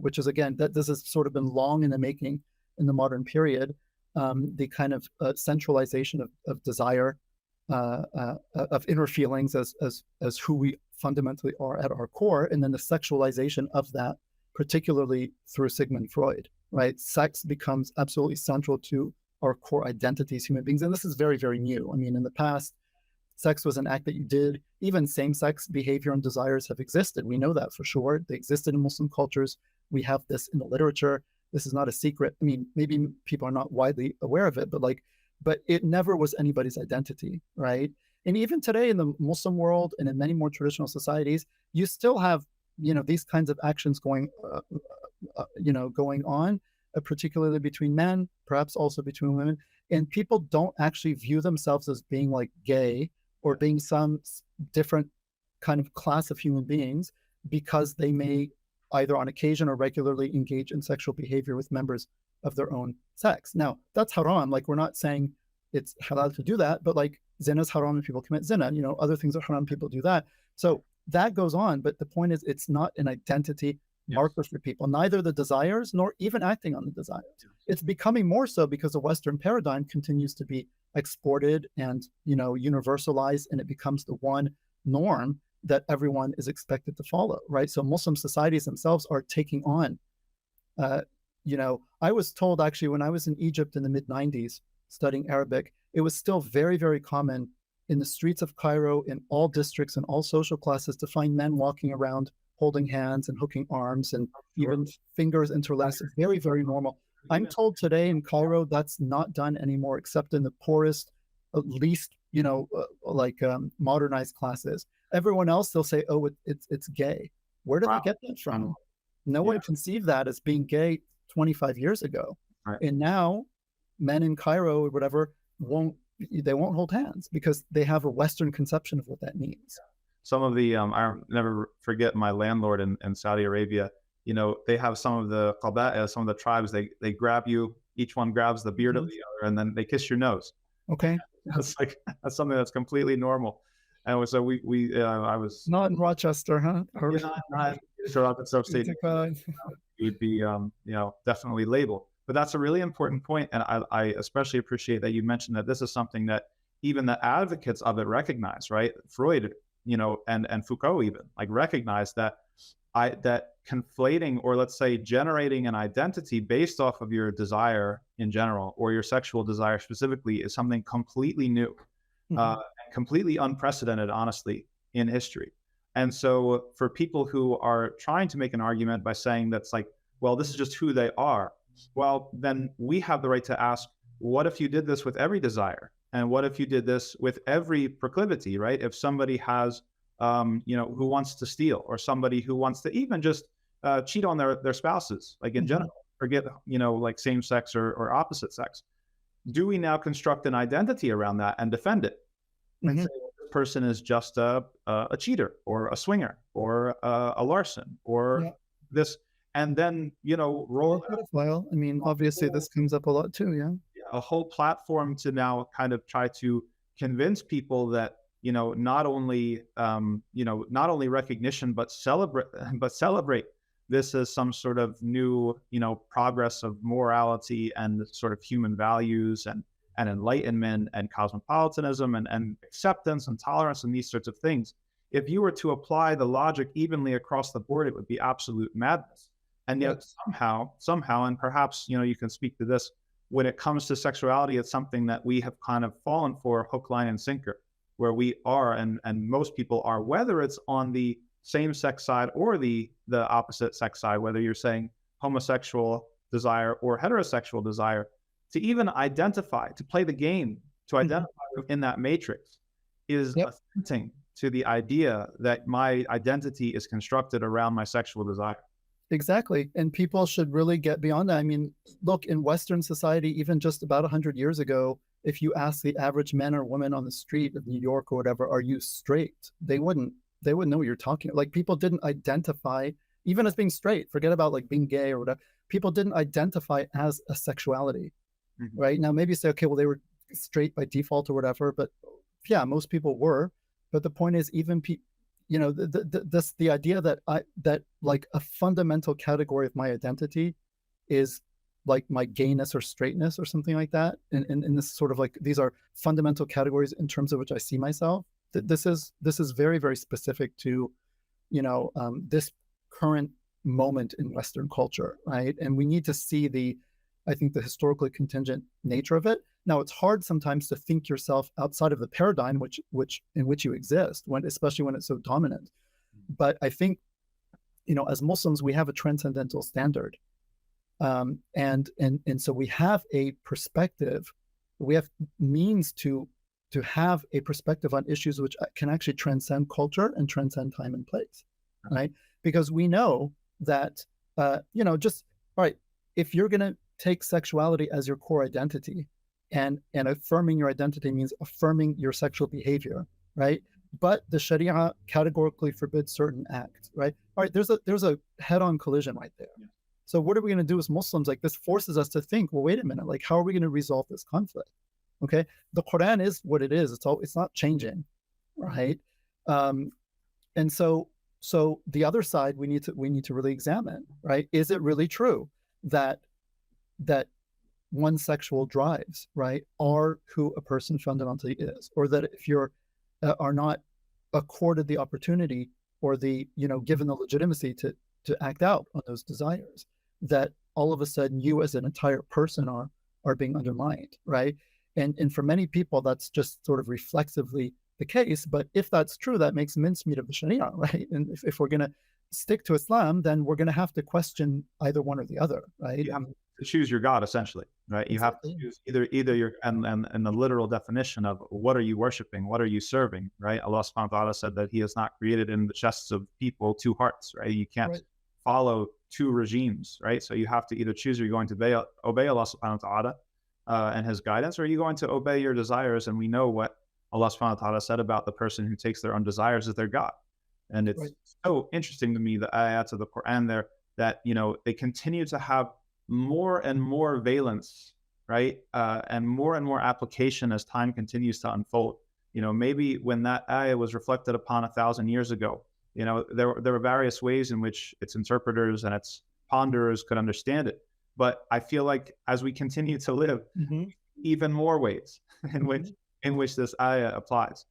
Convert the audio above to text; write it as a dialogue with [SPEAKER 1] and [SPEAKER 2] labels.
[SPEAKER 1] which is, again, that this has sort of been long in the making in the modern period, the kind of centralization of desire, of inner feelings as who we fundamentally are at our core, and then the sexualization of that, particularly through Sigmund Freud, right? Sex becomes absolutely central to our core identity as human beings. And this is very, very new. I mean, in the past, sex was an act that you did. Even same-sex behavior and desires have existed. We know that for sure. They existed in Muslim cultures. We have this in the literature. This is not a secret. I mean, maybe people are not widely aware of it, but it never was anybody's identity, right? And even today in the Muslim world and in many more traditional societies, you still have, these kinds of actions going on, particularly between men, perhaps also between women. And people don't actually view themselves as being like gay or being some different kind of class of human beings because they may either on occasion or regularly engage in sexual behavior with members of their own sex. Now, that's haram. Like, we're not saying it's halal to do that, but like zina is haram and people commit zina. Other things are haram, people do that. So that goes on. But the point is, it's not an identity marker for people, neither the desires nor even acting on the desires. It's becoming more so because the Western paradigm continues to be exported and, universalized, and it becomes the one norm that everyone is expected to follow, right? So Muslim societies themselves are taking on, I was told actually when I was in Egypt in the mid-90s studying Arabic, it was still very, very common in the streets of Cairo, in all districts and all social classes, to find men walking around holding hands and hooking arms and even fingers interlaced. Very, very normal. I'm told today in Cairo that's not done anymore, except in the poorest, least, modernized classes. Everyone else, they'll say, oh, it's gay. Where did they get that from? No one conceived that as being gay 25 years ago.
[SPEAKER 2] Right.
[SPEAKER 1] And now men in Cairo or whatever won't hold hands because they have a Western conception of what that means.
[SPEAKER 2] Some of the, I'll never forget my landlord in Saudi Arabia, they have some of the qaba'ah, some of the tribes, they grab you, each one grabs the beard of the other, and then they kiss your nose.
[SPEAKER 1] Okay.
[SPEAKER 2] That's something that's completely normal. And so I was
[SPEAKER 1] not in Rochester, huh? Or
[SPEAKER 2] not so state. You'd be, definitely labeled. But that's a really important point, and I especially appreciate that you mentioned that this is something that even the advocates of it recognize, right? Freud, and Foucault even recognize that that conflating, or let's say generating an identity based off of your desire in general or your sexual desire specifically is something completely new, completely unprecedented, honestly, in history. And so for people who are trying to make an argument by saying that's well, this is just who they are, well, then we have the right to ask, what if you did this with every desire? And what if you did this with every proclivity, right? If somebody has, who wants to steal, or somebody who wants to even just cheat on their spouses, in general, forget, same sex or opposite sex. Do we now construct an identity around that and defend it? And say, well, this person is just a cheater or a swinger or a larcen or this, and then, roll
[SPEAKER 1] a pedophile. I mean, obviously this comes up a lot too, yeah.
[SPEAKER 2] A whole platform to now kind of try to convince people that, not only recognition, but celebrate this as some sort of new, progress of morality and sort of human values and enlightenment and cosmopolitanism and acceptance and tolerance and these sorts of things. If you were to apply the logic evenly across the board, it would be absolute madness. And yet somehow, and perhaps, you can speak to this, when it comes to sexuality, it's something that we have kind of fallen for hook, line, and sinker, where we are, and most people are, whether it's on the same sex side or the opposite sex side, whether you're saying homosexual desire or heterosexual desire, to even identify, to play the game, to identify within that matrix is assenting to the idea that my identity is constructed around my sexual desire.
[SPEAKER 1] Exactly. And people should really get beyond that. I mean, look, in Western society, even just about 100 years ago, if you ask the average man or woman on the street of New York or whatever, are you straight? They wouldn't know what you're talking about. People didn't identify even as being straight, forget about being gay or whatever. People didn't identify as a sexuality, right? Now, maybe say, okay, well, they were straight by default or whatever, but yeah, most people were. But the point is, even you know, the idea that that like a fundamental category of my identity is like my gayness or straightness or something like that. And this sort of like, these are fundamental categories in terms of which I see myself. This is very, very specific to, you know, this current moment in Western culture, right? And we need to see the, I think, the historically contingent nature of it. Now, it's hard sometimes to think yourself outside of the paradigm which in which you exist, when, especially when it's so dominant. But I think, you know, as Muslims, we have a transcendental standard, and so we have a perspective, we have means to have a perspective on issues which can actually transcend culture and transcend time and place, right? Because we know that, you know, just, all right, if you're going to take sexuality as your core identity, and affirming your identity means affirming your sexual behavior, right? But the Sharia categorically forbids certain acts, right? All right, there's a head-on collision right there. Yeah. So what are we going to do as Muslims? Like, this forces us to think, well, wait a minute, like, how are we going to resolve this conflict? Okay, the Quran is what it is. It's not changing, right? And so the other side, we need to really examine, right? Is it really true that one's sexual drives, right, are who a person fundamentally is, or that if you're are not accorded the opportunity or the, you know, given the legitimacy to act out on those desires, that all of a sudden you as an entire person are being undermined, right? And for many people, that's just sort of reflexively the case. But if that's true, that makes mincemeat of the Sharia, right? And if we're going to stick to Islam, then we're going to have to question either one or the other, right?
[SPEAKER 2] You have to choose your God, essentially, right? You have to choose either your, and the literal definition of what are you worshiping, what are you serving, right? Allah subhanahu wa ta'ala said that He has not created in the chests of people two hearts, right? You can't follow two regimes, right? So you have to either choose, are you going to obey Allah subhanahu wa ta'ala and His guidance, or are you going to obey your desires? And we know what Allah subhanahu wa ta'ala said about the person who takes their own desires as their God. And it's so interesting to me, the ayats of the Quran there, that, you know, they continue to have more and more valence, right? And more application as time continues to unfold. You know, maybe when that ayah was reflected upon 1,000 years ago, you know, there were various ways in which its interpreters and its ponderers could understand it. But I feel like as we continue to live, even more ways in which this ayah applies.